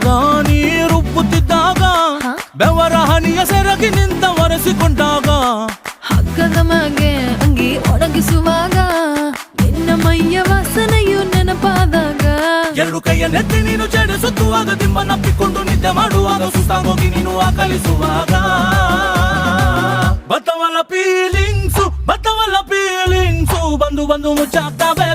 ರುಬ್ಬಿದಾಗ ನೀ ರುಬ್ಬುತ್ತಿದ್ದಾಗ ಬೆವರ ಹನಿಯ ಸೆರಗಿ ನಿಂತ ಒರೆಸಿಕೊಂಡಾಗ ಹಗ್ಗದ ಮ್ಯಾಗೆ ಅಂಗಿ ಒಣಗಿಸುವಾಗ ನಿನ್ನ ಮೈಯ ವಾಸನೆಯು ನೆನಪಾದಾಗ ಎರಡು ಕೈಯ ನೆತ್ತಿ ನೀನು ಜಡಿಸುತ್ತುವಾಗ ದಿಮ್ಮನಪ್ಪಿಕೊಂಡು ನಿದ್ದೆ ಮಾಡುವಾಗ ಸುಸ್ತಾಗೋಗಿ ನೀನು ಆಕಲಿಸುವಾಗ ಬತ್ತವಲ್ಲ ಫೀಲಿಂಗ್ಸು ಬಂದು ಬಂದು ಮುಚ್ಚಾಗ್ತವೆ